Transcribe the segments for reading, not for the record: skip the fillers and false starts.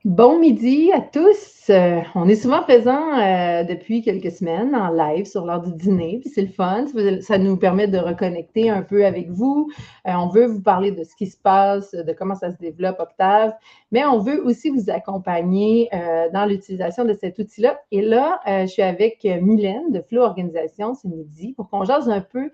Bon midi à tous. On est souvent présent depuis quelques semaines en live sur l'heure du dîner, puis c'est le fun. Ça nous permet de reconnecter un peu avec vous. On veut vous parler de ce qui se passe, de comment ça se développe, Octave, mais on veut aussi vous accompagner dans l'utilisation de cet outil-là. Et là, je suis avec Mylène de Flow Organisation ce midi pour qu'on jase un peu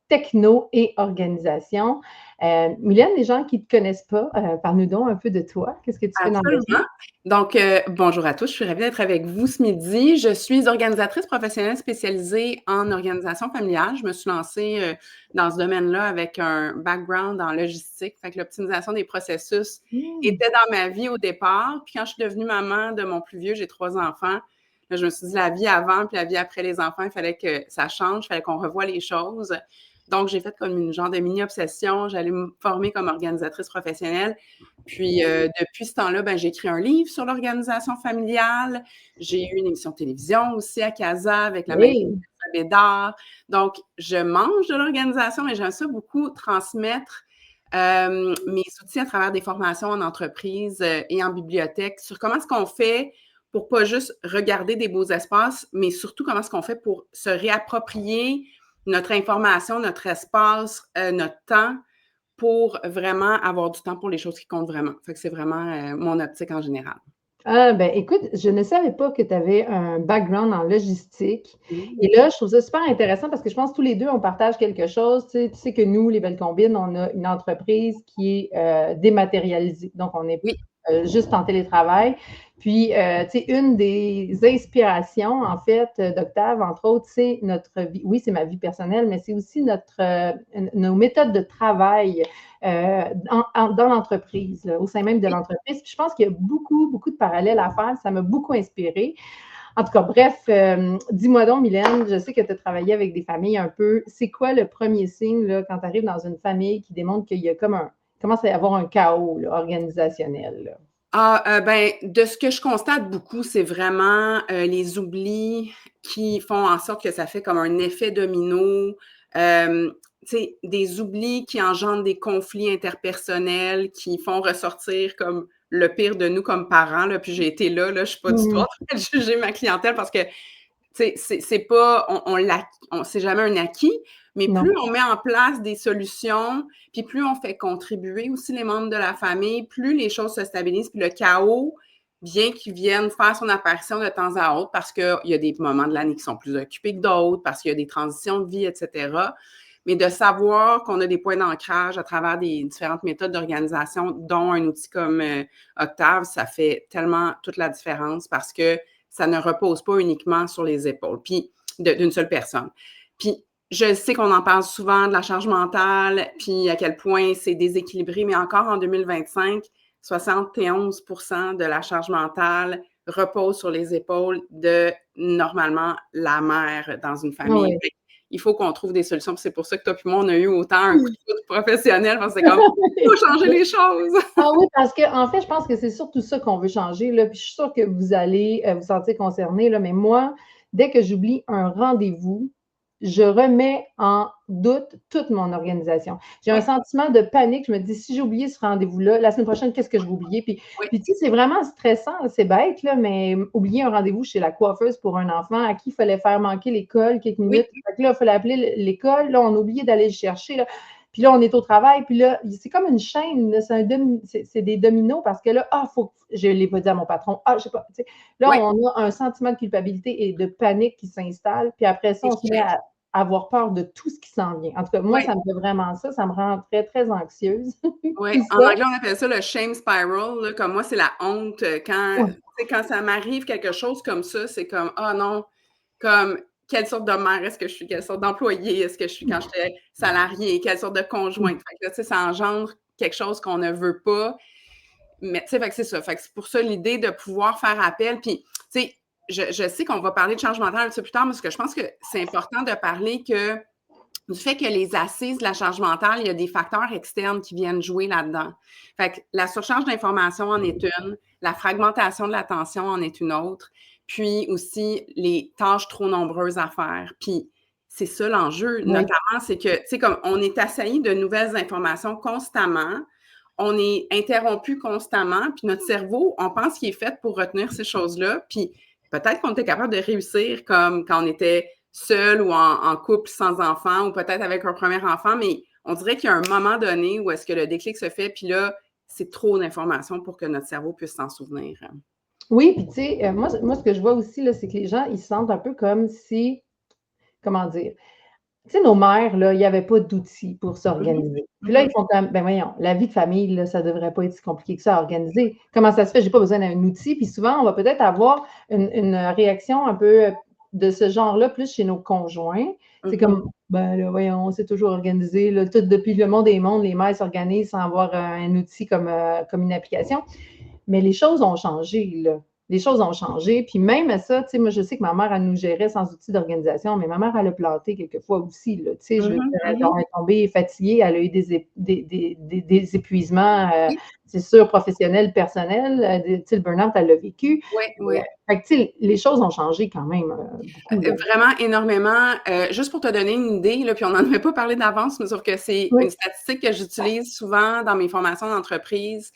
techno et organisation. Mylène, les gens qui ne te connaissent pas, parle-nous donc un peu de toi. Qu'est-ce que tu fais dans la vie? Absolument. Donc, bonjour à tous. Je suis ravie d'être avec vous ce midi. Je suis organisatrice professionnelle spécialisée en organisation familiale. Je me suis lancée dans ce domaine-là avec un background en logistique. Fait que l'optimisation des processus était dans ma vie au départ. Puis quand je suis devenue maman de mon plus vieux, j'ai 3 enfants. Là, je me suis dit, la vie avant puis la vie après les enfants, il fallait que ça change, il fallait qu'on revoie les choses. Donc, j'ai fait comme une genre de mini-obsession. J'allais me former comme organisatrice professionnelle. Puis, depuis ce temps-là, ben, j'ai écrit un livre sur l'organisation familiale. J'ai eu une émission de télévision aussi à Casa avec la magazine Oui. Bédard. Donc, je mange de l'organisation, mais j'aime ça beaucoup transmettre mes outils à travers des formations en entreprise et en bibliothèque sur comment est-ce qu'on fait pour pas juste regarder des beaux espaces, mais surtout comment est-ce qu'on fait pour se réapproprier notre information, notre espace, notre temps pour vraiment avoir du temps pour les choses qui comptent vraiment. Fait que c'est vraiment mon optique en général. Ah, ben écoute, je ne savais pas que tu avais un background en logistique. Et Mmh. là, je trouve ça super intéressant parce que je pense que tous les deux, on partage quelque chose. Tu sais que nous, les Belles Combines, on a une entreprise qui est dématérialisée. Donc, on est Oui, juste en télétravail. Puis, tu sais, une des inspirations, en fait, d'Octave, entre autres, c'est notre vie. Oui, c'est ma vie personnelle, mais c'est aussi nos méthodes de travail dans l'entreprise, là, au sein même de oui. l'entreprise. Puis je pense qu'il y a beaucoup, beaucoup de parallèles à faire. Ça m'a beaucoup inspirée. En tout cas, bref, dis-moi donc, Mylène, je sais que tu as travaillé avec des familles un peu. C'est quoi le premier signe là, quand tu arrives dans une famille qui démontre qu'il y a comme commence à y avoir un chaos là, organisationnel? Là? Ben, de ce que je constate beaucoup, c'est vraiment les oublis qui font en sorte que ça fait comme un effet domino. Tu sais, des oublis qui engendrent des conflits interpersonnels, qui font ressortir comme le pire de nous comme parents. Là. Puis j'ai été là, je suis pas du tout Mhm. en train de juger ma clientèle parce que c'est pas, c'est jamais un acquis, mais plus Non. on met en place des solutions, puis plus on fait contribuer aussi les membres de la famille, plus les choses se stabilisent, puis le chaos, bien qu'il vienne faire son apparition de temps à autre, parce qu'il y a des moments de l'année qui sont plus occupés que d'autres, parce qu'il y a des transitions de vie, etc. Mais de savoir qu'on a des points d'ancrage à travers des différentes méthodes d'organisation, dont un outil comme Octave, ça fait tellement toute la différence parce que ça ne repose pas uniquement sur les épaules puis d'une seule personne. Puis je sais qu'on en parle souvent de la charge mentale, puis à quel point c'est déséquilibré, mais encore en 2025, 71% de la charge mentale repose sur les épaules de, normalement, la mère dans une Ah famille. oui. Il faut qu'on trouve des solutions. C'est pour ça que toi et moi, on a eu autant un coup de foudre professionnel, parce que c'est comme, il faut changer les choses. Ah oui, parce que en fait, je pense que c'est surtout ça qu'on veut changer. Là. Puis je suis sûre que vous allez vous sentir concerné. Là, mais moi, dès que j'oublie un rendez-vous, je remets en doute toute mon organisation. J'ai un Oui, sentiment de panique. Je me dis, si j'ai oublié ce rendez-vous-là, la semaine prochaine, qu'est-ce que je vais oublier? oui, Puis tu sais, c'est vraiment stressant, c'est bête, là, mais oublier un rendez-vous chez la coiffeuse pour un enfant à qui il fallait faire manquer l'école quelques oui, minutes. Fait que là, il fallait appeler l'école. Là, on a oublié d'aller le chercher. Là. Puis là, on est au travail, puis là, c'est comme une chaîne, c'est des dominos parce que là, je ne l'ai pas dit à mon patron, je sais pas. Là, oui, on a un sentiment de culpabilité et de panique qui s'installe, puis après ça, on se met échec. à avoir peur de tout ce qui s'en vient. En tout cas, moi, Oui. ça me fait vraiment ça me rend très, très anxieuse. Oui, Tout en ça. anglais, on appelle ça le shame spiral, là, comme moi, c'est la honte. Quand, Ouais. tu sais, quand ça m'arrive quelque chose comme ça, c'est comme, ah non, comme, quelle sorte de mère est-ce que je suis, quelle sorte d'employé est-ce que je suis quand j'étais salariée, quelle sorte de conjointe. Fait que là, tu sais, ça engendre quelque chose qu'on ne veut pas. Mais, tu sais, fait que c'est ça. Fait que c'est pour ça l'idée de pouvoir faire appel. Puis, tu sais, je sais qu'on va parler de changement mental un petit peu plus tard, parce que je pense que c'est important de parler du fait que les assises de la charge mentale, il y a des facteurs externes qui viennent jouer là-dedans. Fait que la surcharge d'informations en est une, la fragmentation de l'attention en est une autre, puis aussi les tâches trop nombreuses à faire. Puis c'est ça l'enjeu, Oui. notamment, c'est que, tu sais, comme on est assailli de nouvelles informations constamment, on est interrompu constamment, puis notre cerveau, on pense qu'il est fait pour retenir ces choses-là, puis peut-être qu'on était capable de réussir comme quand on était seul ou en couple sans enfant, ou peut-être avec un premier enfant, mais on dirait qu'il y a un moment donné où est-ce que le déclic se fait, puis là, c'est trop d'informations pour que notre cerveau puisse s'en souvenir. Oui, puis tu sais, moi, ce que je vois aussi, là, c'est que les gens, ils se sentent un peu comme si, comment dire, tu sais, nos mères, là, il n'y avait pas d'outils pour s'organiser. Puis là, ils font comme, ben voyons, la vie de famille, là, ça ne devrait pas être si compliqué que ça à organiser. Comment ça se fait? Je n'ai pas besoin d'un outil. Puis souvent, on va peut-être avoir une réaction un peu de ce genre-là, plus chez nos conjoints. C'est comme, ben là, voyons, c'est toujours organisé. Là, tout depuis le monde des mondes, les mères s'organisent sans avoir un outil comme une application. Mais les choses ont changé, là. Les choses ont changé. Puis même à ça, tu sais, moi, je sais que ma mère, elle nous gérait sans outils d'organisation, mais ma mère, elle a planté quelquefois aussi, là. Tu sais, je veux dire, elle est tombée fatiguée, elle a eu des épuisements, c'est sûr, professionnels, personnels. Tu sais, le burn-out, elle l'a vécu. Oui. Fait que, tu sais, les choses ont changé quand même beaucoup, là. Vraiment énormément. Juste pour te donner une idée, là, puis on n'en avait pas parlé d'avance, mais sauf que c'est une statistique que j'utilise souvent dans mes formations d'entreprise.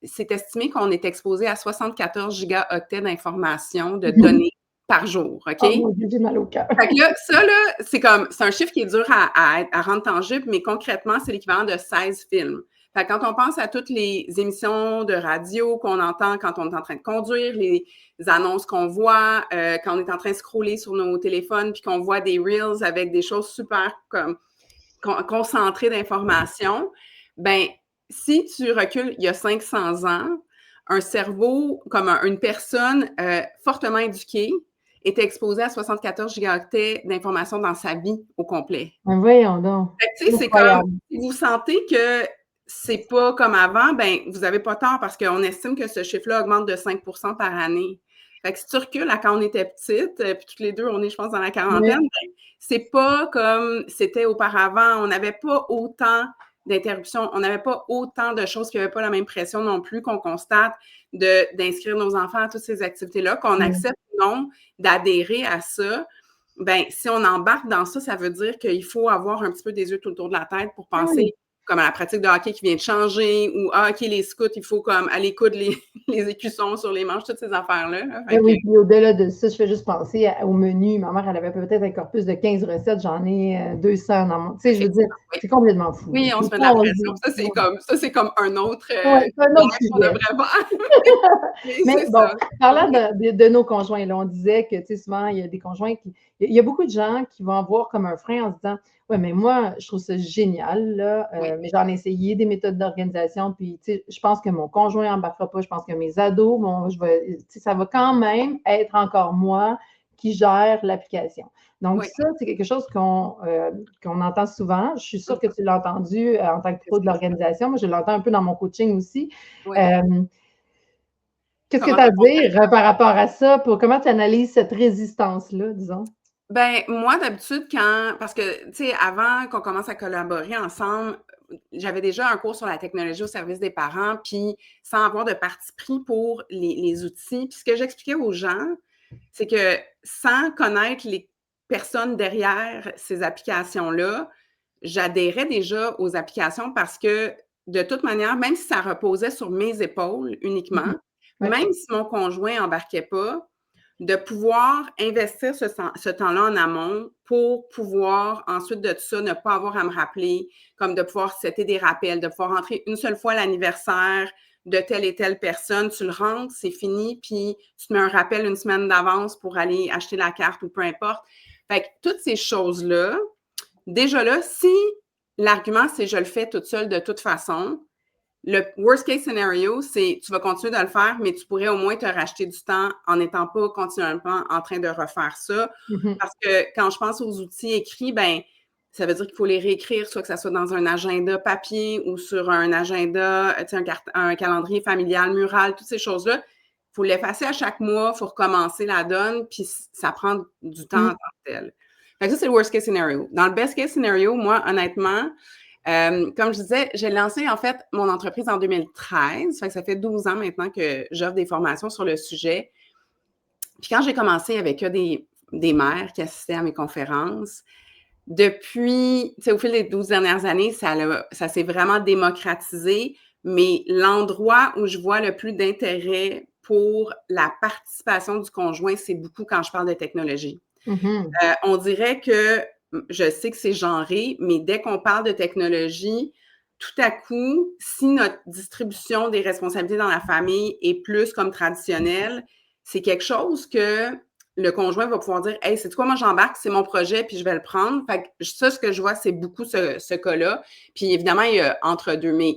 C'est estimé qu'on est exposé à 74 gigaoctets d'informations, de données par jour, OK? Oh mon Dieu, j'ai mal au cœur. Fait que là, ça, là, c'est un chiffre qui est dur à rendre tangible, mais concrètement, c'est l'équivalent de 16 films. Fait que quand on pense à toutes les émissions de radio qu'on entend quand on est en train de conduire, les annonces qu'on voit, quand on est en train de scroller sur nos téléphones, puis qu'on voit des reels avec des choses super comme concentrées d'informations, ben si tu recules il y a 500 ans, un cerveau comme une personne fortement éduquée était exposée à 74 gigaoctets d'informations dans sa vie au complet. Ben voyons donc. Tu sais, c'est comme, si vous sentez que c'est pas comme avant, ben vous n'avez pas tort parce qu'on estime que ce chiffre-là augmente de 5% par année. Fait que si tu recules à quand on était petite, puis toutes les deux, on est, je pense, dans la quarantaine, ben, c'est pas comme c'était auparavant. On n'avait pas autant d'interruptions, on n'avait pas autant de choses qui n'avaient pas la même pression non plus qu'on constate d'inscrire nos enfants à toutes ces activités-là, qu'on accepte ou non d'adhérer à ça. Ben, si on embarque dans ça, ça veut dire qu'il faut avoir un petit peu des yeux tout autour de la tête pour penser comme à la pratique de hockey qui vient de changer ou OK, les scouts, il faut comme aller coudre les écussons sur les manches, toutes ces affaires-là. Oui, puis au-delà de ça, je fais juste penser au menu. Ma mère, elle avait peut-être un corpus de 15 recettes, j'en ai 200 dans mon. Tu sais, je veux dire, c'est complètement fou. Oui, on se met de la pression. Ça, c'est comme un autre. Ouais, c'est un autre sujet. Mais bon, parlant de nos conjoints, là, on disait que, tu sais, souvent, il y a des conjoints qui. Il y a beaucoup de gens qui vont avoir comme un frein en se disant ouais, mais moi, je trouve ça génial, là, mais j'en ai essayé des méthodes d'organisation, puis, tu sais, je pense que mon conjoint n'embarquera pas, je pense que mes ados, ça va quand même être encore moi qui gère l'application. Donc, ça, c'est quelque chose qu'on entend souvent. Je suis sûre que tu l'as entendu en tant que pro de l'organisation. Moi, je l'entends un peu dans mon coaching aussi. Qu'est-ce que tu as à dire par rapport à ça? Comment tu analyses cette résistance-là, disons? Ben, moi, d'habitude, parce que, tu sais, avant qu'on commence à collaborer ensemble, j'avais déjà un cours sur la technologie au service des parents, puis sans avoir de parti pris pour les outils. Puis ce que j'expliquais aux gens, c'est que sans connaître les personnes derrière ces applications-là, j'adhérais déjà aux applications parce que, de toute manière, même si ça reposait sur mes épaules uniquement, même si mon conjoint n'embarquait pas, de pouvoir investir ce temps-là en amont pour pouvoir, ensuite de tout ça, ne pas avoir à me rappeler, comme de pouvoir setter des rappels, de pouvoir rentrer une seule fois l'anniversaire de telle et telle personne, tu le rentres, c'est fini, puis tu te mets un rappel une semaine d'avance pour aller acheter la carte ou peu importe. Fait que toutes ces choses-là, déjà là, si l'argument, c'est je le fais toute seule de toute façon, le worst case scenario, c'est tu vas continuer de le faire, mais tu pourrais au moins te racheter du temps en n'étant pas continuellement en train de refaire ça. Parce que quand je pense aux outils écrits, ben ça veut dire qu'il faut les réécrire, soit que ça soit dans un agenda papier ou sur un agenda, un calendrier familial, mural, toutes ces choses-là. Il faut l'effacer à chaque mois, il faut recommencer la donne, puis ça prend du temps en tant que tel. Fait que ça, c'est le worst case scenario. Dans le best case scenario, moi, honnêtement, comme je disais, j'ai lancé en fait mon entreprise en 2013. Fait que ça fait 12 ans maintenant que j'offre des formations sur le sujet. Puis quand j'ai commencé avec des mères qui assistaient à mes conférences, Depuis, tu sais, au fil des 12 dernières années, ça s'est vraiment démocratisé, mais l'endroit où je vois le plus d'intérêt pour la participation du conjoint, c'est beaucoup quand je parle de technologie. On dirait que je sais que c'est genré, mais dès qu'on parle de technologie, tout à coup, si notre distribution des responsabilités dans la famille est plus comme traditionnelle, c'est quelque chose que le conjoint va pouvoir dire « Hey, c'est quoi, moi j'embarque, c'est mon projet, puis je vais le prendre. » Fait que ça, ce que je vois, c'est beaucoup ce cas-là. Puis évidemment, il y a entre deux, mais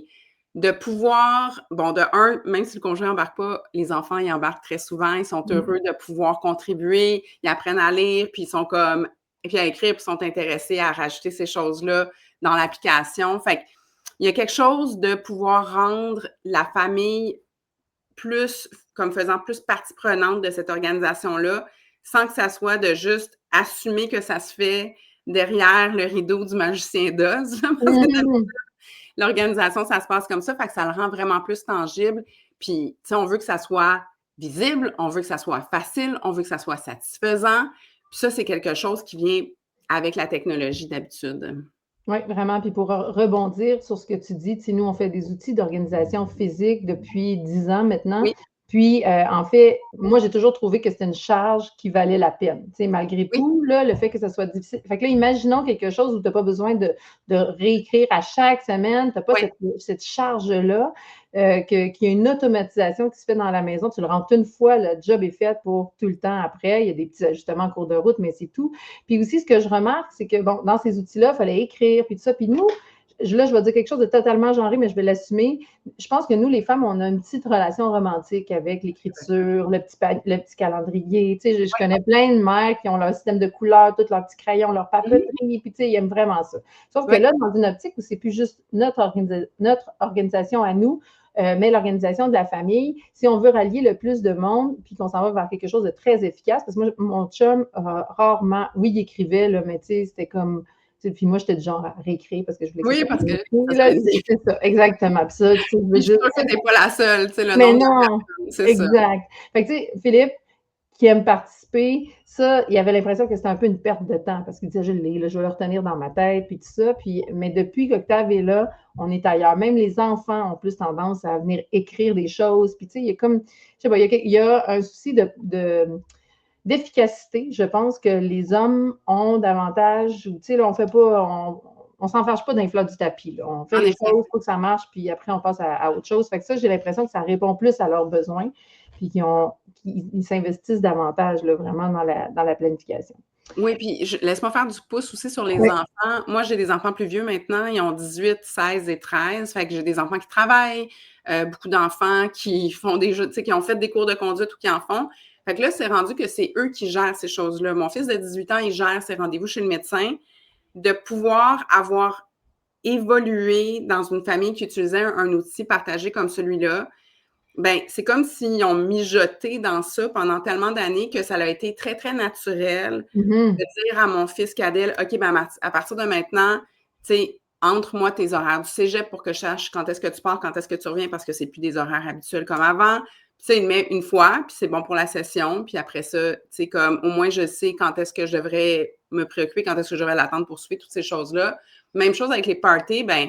de pouvoir, bon, de un, même si le conjoint n'embarque pas, les enfants, ils embarquent très souvent, ils sont heureux de pouvoir contribuer, ils apprennent à lire, puis ils sont comme, et puis à écrire, puis ils sont intéressés à rajouter ces choses-là dans l'application. Fait qu'il y a quelque chose de pouvoir rendre la famille plus, comme faisant plus partie prenante de cette organisation-là, sans que ça soit de juste assumer que ça se fait derrière le rideau du magicien d'Oz. L'organisation, ça se passe comme ça, fait que ça le rend vraiment plus tangible. Puis, tu sais, on veut que ça soit visible, on veut que ça soit facile, on veut que ça soit satisfaisant. Puis ça, c'est quelque chose qui vient avec la technologie d'habitude. Oui, vraiment. Puis pour rebondir sur ce que tu dis, tu sais, nous, on fait des outils d'organisation physique depuis 10 ans maintenant. Oui. Puis, en fait, moi, j'ai toujours trouvé que c'était une charge qui valait la peine. Tu sais, malgré tout, là, le fait que ça soit difficile. Fait que là, imaginons quelque chose où tu n'as pas besoin de réécrire à chaque semaine. Tu n'as pas cette charge-là, qu'il y a une automatisation qui se fait dans la maison. Tu le rentres une fois, le job est fait pour tout le temps après. Il y a des petits ajustements en cours de route, mais c'est tout. Puis aussi, ce que je remarque, c'est que, bon, dans ces outils-là, il fallait écrire, puis tout ça. Puis nous, là, je vais dire quelque chose de totalement genré, mais je vais l'assumer. Je pense que nous, les femmes, on a une petite relation romantique avec l'écriture, le petit calendrier. Tu sais, je connais plein de mères qui ont leur système de couleurs, tous leurs petits crayons, leur papeterie, puis tu sais, ils aiment vraiment ça. Sauf que là, dans une optique où c'est plus juste notre organisation à nous, mais l'organisation de la famille, si on veut rallier le plus de monde, puis qu'on s'en va vers quelque chose de très efficace, parce que moi, mon chum, rarement, oui, il écrivait, là, mais tu sais, c'était comme... Puis moi, j'étais du genre à réécrire parce que je voulais que oui, parce que c'est ça, exactement. Puis ça, tu sais, je veux je suis dire... sûre que t'es pas la seule, tu sais, le Mais nombre de non, personnes, c'est ça. exact. Fait que, tu sais, Philippe, qui aime participer, ça, il avait l'impression que c'était un peu une perte de temps parce qu'il disait, je l'ai, là, je vais le retenir dans ma tête, puis tout ça. Puis, mais depuis qu'Octave est là, on est ailleurs. Même les enfants ont plus tendance à venir écrire des choses. Puis, tu sais, il y a comme, je sais pas, il y a un souci d'efficacité. Je pense que les hommes ont davantage, tu sais, là, on fait pas, on s'enfarge pas d'un flot du tapis. Là. On fait les choses, il faut que ça marche, puis après, on passe à autre chose. Fait que ça, j'ai l'impression que ça répond plus à leurs besoins, puis qu'ils s'investissent davantage, là, vraiment, dans la planification. Oui, puis laisse-moi faire du pouce aussi sur les enfants. Moi, j'ai des enfants plus vieux maintenant. Ils ont 18, 16 et 13. Fait que j'ai des enfants qui travaillent, beaucoup d'enfants qui font des jeux, tu sais, qui ont fait des cours de conduite ou qui en font. Fait que là, c'est rendu que c'est eux qui gèrent ces choses-là. Mon fils de 18 ans, il gère ses rendez-vous chez le médecin. De pouvoir avoir évolué dans une famille qui utilisait un outil partagé comme celui-là, ben, c'est comme s'ils ont mijoté dans ça pendant tellement d'années que ça a été très, très naturel de dire à mon fils cadet, OK, ben, à partir de maintenant, tu sais, entre-moi tes horaires du cégep pour que je sache quand est-ce que tu pars, quand est-ce que tu reviens, parce que c'est plus des horaires habituels comme avant. Puis, tu sais, il met une fois, puis c'est bon pour la session. Puis après ça, tu sais, comme au moins je sais quand est-ce que je devrais me préoccuper, quand est-ce que je devrais l'attendre pour suivre toutes ces choses-là. Même chose avec les parties, ben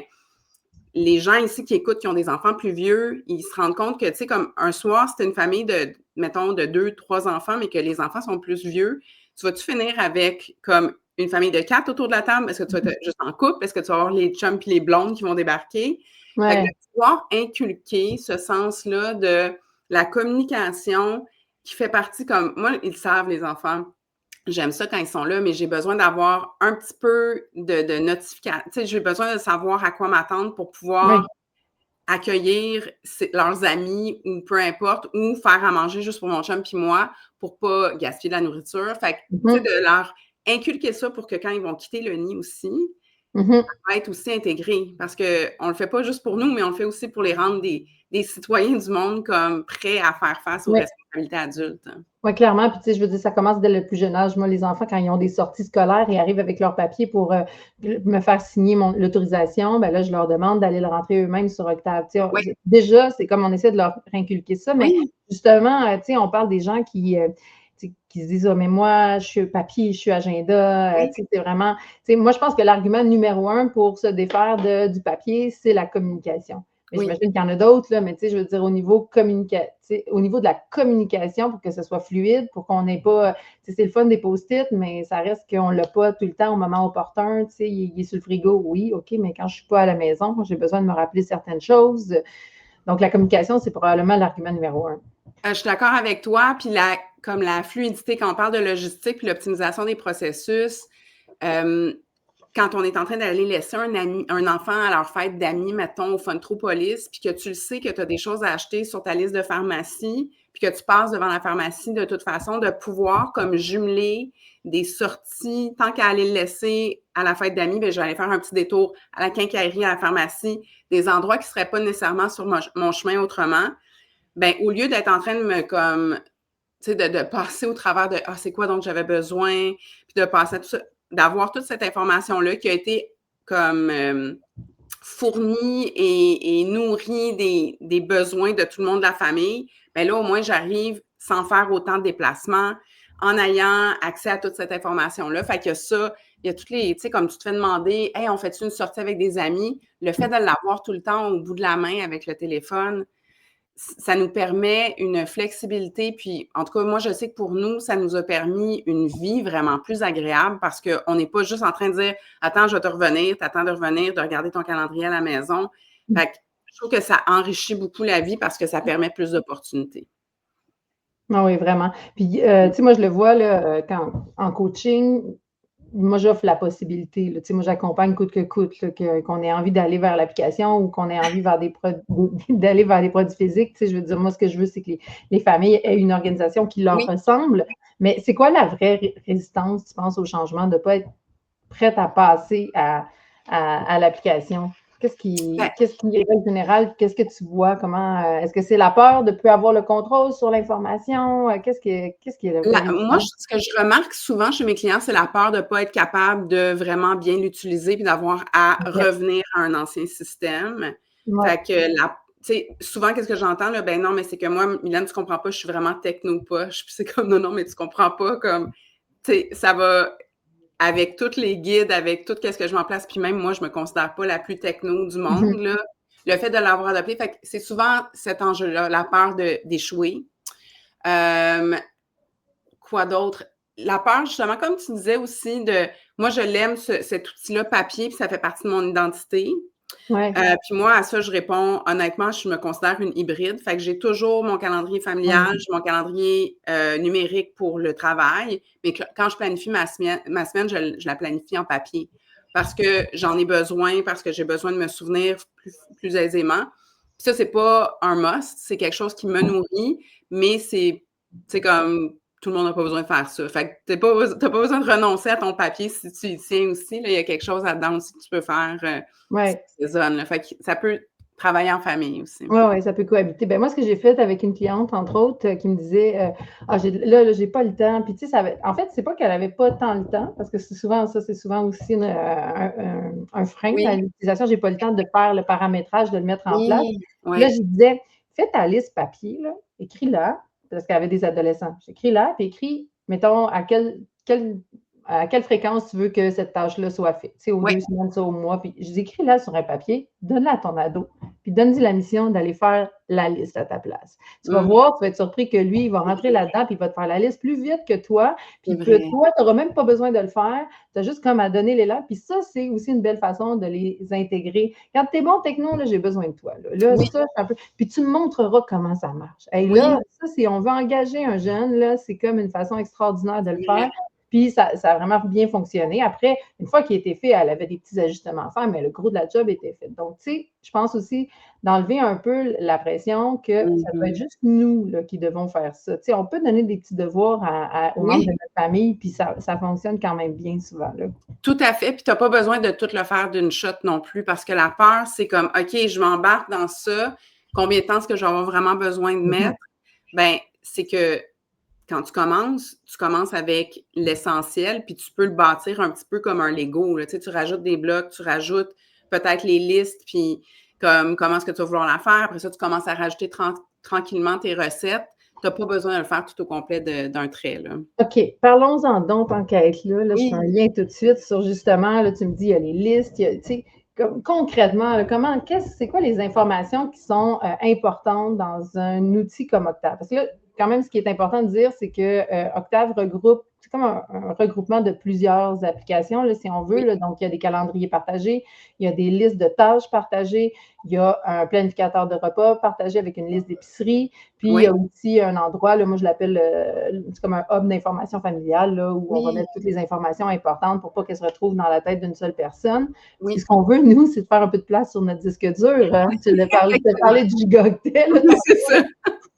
les gens ici qui écoutent, qui ont des enfants plus vieux, ils se rendent compte que, tu sais, comme un soir, c'était une famille de, mettons, de 2, 3 enfants, mais que les enfants sont plus vieux. Tu vas-tu finir avec, comme, une famille de 4 autour de la table? Est-ce que tu vas être juste en couple? Est-ce que tu vas avoir les chums et les blondes qui vont débarquer? Fait que de pouvoir inculquer ce sens-là de la communication qui fait partie, comme, moi, ils savent, les enfants. J'aime ça quand ils sont là, mais j'ai besoin d'avoir un petit peu de notification. Tu sais, j'ai besoin de savoir à quoi m'attendre pour pouvoir accueillir leurs amis ou peu importe, ou faire à manger juste pour mon chum puis moi pour pas gaspiller de la nourriture. Fait que, tu sais, de leur inculquer ça pour que quand ils vont quitter le nid aussi, ça va être aussi intégré. Parce qu'on le fait pas juste pour nous, mais on le fait aussi pour les rendre des citoyens du monde comme prêts à faire face aux responsabilités adultes. Oui, clairement. Puis, tu sais, je veux dire, ça commence dès le plus jeune âge. Moi, les enfants, quand ils ont des sorties scolaires et arrivent avec leur papier pour me faire signer l'autorisation, ben là, je leur demande d'aller le rentrer eux-mêmes sur Octave. Tu sais, déjà, c'est comme on essaie de leur inculquer ça, mais justement, tu sais, on parle des gens qui... tu qui se disent, ah, mais moi, je suis papier, je suis agenda. Oui. C'est vraiment, moi, je pense que l'argument numéro 1 pour se défaire du papier, c'est la communication. Mais Oui. j'imagine qu'il y en a d'autres, là, mais je veux dire, au niveau de la communication, pour que ce soit fluide, pour qu'on n'ait pas, c'est le fun des post-it, mais ça reste qu'on ne l'a pas tout le temps au moment opportun. Il est sur le frigo, oui, OK, mais quand je ne suis pas à la maison, j'ai besoin de me rappeler certaines choses. Donc, la communication, c'est probablement l'argument numéro 1. Je suis d'accord avec toi. Puis, comme la fluidité, quand on parle de logistique puis l'optimisation des processus, quand on est en train d'aller laisser un enfant à leur fête d'amis, mettons, au Funtropolis, puis que tu le sais que tu as des choses à acheter sur ta liste de pharmacie, puis que tu passes devant la pharmacie de toute façon, de pouvoir comme jumeler des sorties, tant qu'à aller le laisser à la fête d'amis, bien, je vais aller faire un petit détour à la quincaillerie, à la pharmacie, des endroits qui ne seraient pas nécessairement sur mon chemin autrement. Bien, au lieu d'être en train de me comme, tu sais, de passer au travers de c'est quoi donc j'avais besoin, puis de passer à tout ça, d'avoir toute cette information-là qui a été comme fournie et nourrie des besoins de tout le monde de la famille, bien là, au moins, j'arrive sans faire autant de déplacements, en ayant accès à toute cette information-là. Fait que ça, il y a toutes les, tu sais, comme tu te fais demander, hey, on fait-tu une sortie avec des amis? Le fait de l'avoir tout le temps au bout de la main avec le téléphone, ça nous permet une flexibilité. Puis, en tout cas, moi, je sais que pour nous, ça nous a permis une vie vraiment plus agréable parce qu'on n'est pas juste en train de dire « Attends, je vais te revenir, t'attends de revenir, de regarder ton calendrier à la maison. » Fait que je trouve que ça enrichit beaucoup la vie parce que ça permet plus d'opportunités. Ah oui, vraiment. Puis, tu sais, moi, je le vois là, en coaching, moi, j'offre la possibilité. Là, moi, j'accompagne coûte que coûte, là, qu'on ait envie d'aller vers l'application ou qu'on ait envie d'aller vers des produits physiques. Je veux dire, moi, ce que je veux, c'est que les familles aient une organisation qui leur ressemble. Mais c'est quoi la vraie résistance, tu penses, au changement, de ne pas être prête à passer à l'application? Qu'est-ce qui est en général? Qu'est-ce que tu vois? Comment est-ce que c'est la peur de ne plus avoir le contrôle sur l'information? Qu'est-ce qui est Moi, ce que je remarque souvent chez mes clients, c'est la peur de ne pas être capable de vraiment bien l'utiliser puis d'avoir à revenir à un ancien système. Fait que tu sais, souvent, qu'est-ce que j'entends? Là? Ben non, mais c'est que moi, Mylène, tu comprends pas, je suis vraiment techno-poche. Puis c'est comme, non, mais tu comprends pas, comme, tu sais, ça va avec tous les guides, avec tout ce que je mets en place, puis même moi, je me considère pas la plus techno du monde, là. Le fait de l'avoir adopté, fait que c'est souvent cet enjeu-là, la peur d'échouer. Quoi d'autre? La peur, justement, comme tu disais aussi, moi, je l'aime, cet outil-là papier, puis ça fait partie de mon identité. Puis moi, à ça, je réponds, honnêtement, je me considère une hybride. Fait que j'ai toujours mon calendrier familial, j'ai mon calendrier numérique pour le travail. Mais quand je planifie ma semaine, je la planifie en papier parce que j'en ai besoin, parce que j'ai besoin de me souvenir plus aisément. Puis ça, c'est pas un must, c'est quelque chose qui me nourrit, mais c'est comme tout le monde n'a pas besoin de faire ça. Fait que t'as pas besoin de renoncer à ton papier si tu y tiens aussi. Là, il y a quelque chose là-dedans aussi que tu peux faire. Fait que ça peut travailler en famille aussi. Oui, ça peut cohabiter. Ben moi, ce que j'ai fait avec une cliente, entre autres, qui me disait là, j'ai pas le temps. Puis, tu sais, en fait, c'est pas qu'elle avait pas tant le temps, parce que c'est souvent aussi un frein à l'utilisation. J'ai pas le temps de faire le paramétrage, de le mettre en place. Là, je disais, fais ta liste papier, là, écris-la, parce qu'elle avait des adolescents. J'écris-la, puis écris, mettons, à quelle fréquence tu veux que cette tâche-là soit faite. Tu sais, aux 2 semaines, ça, au mois. Puis je écris là sur un papier, donne-la à ton ado. Puis donne-lui la mission d'aller faire la liste à ta place. Tu vas voir, tu vas être surpris que lui, il va rentrer là-dedans, puis il va te faire la liste plus vite que toi. Puis que toi, tu n'auras même pas besoin de le faire. Tu as juste comme à donner l'élan. Puis ça, c'est aussi une belle façon de les intégrer. Quand tu es bon techno, là, j'ai besoin de toi. Là, ça, c'est un peu. Puis tu me montreras comment ça marche. Hey, là, ça, si on veut engager un jeune, là, c'est comme une façon extraordinaire de le faire. Puis ça a vraiment bien fonctionné. Après, une fois qu'il était fait, elle avait des petits ajustements à faire, mais le gros de la job était fait. Donc, tu sais, je pense aussi d'enlever un peu la pression que ça doit être juste nous là, qui devons faire ça. Tu sais, on peut donner des petits devoirs aux membres de notre famille, puis ça fonctionne quand même bien souvent. Là. Tout à fait. Puis tu n'as pas besoin de tout le faire d'une shot non plus, parce que la peur, c'est comme, OK, je m'embarque dans ça. Combien de temps est-ce que j'aurai vraiment besoin de mettre? Ben, c'est que quand tu commences avec l'essentiel, puis tu peux le bâtir un petit peu comme un Lego. Là. Tu sais, tu rajoutes des blocs, tu rajoutes peut-être les listes, puis comment est-ce que tu vas vouloir la faire. Après ça, tu commences à rajouter tranquillement tes recettes. Tu n'as pas besoin de le faire tout au complet d'un trait, là. OK, parlons-en donc tant qu'à être là. Là, je fais Oui. un lien tout de suite sur justement, là, tu me dis, il y a les listes, il y a, tu sais, concrètement, là, c'est quoi les informations qui sont importantes dans un outil comme Octave? Parce que là, quand même, ce qui est important de dire, c'est que Octave regroupe, c'est comme un regroupement de plusieurs applications, là, si on veut. Oui. Là. Donc, il y a des calendriers partagés, il y a des listes de tâches partagées, il y a un planificateur de repas partagé avec une liste d'épicerie, puis il y a Oui. aussi un endroit, là, moi je l'appelle, c'est comme un hub d'information familiale, là, où on va Oui. mettre toutes les informations importantes pour pas qu'elles se retrouvent dans la tête d'une seule personne. Puis Oui. ce qu'on veut, nous, c'est de faire un peu de place sur notre disque dur. Hein? Tu as parlé de gigaoctet, là, Oui, c'est ça.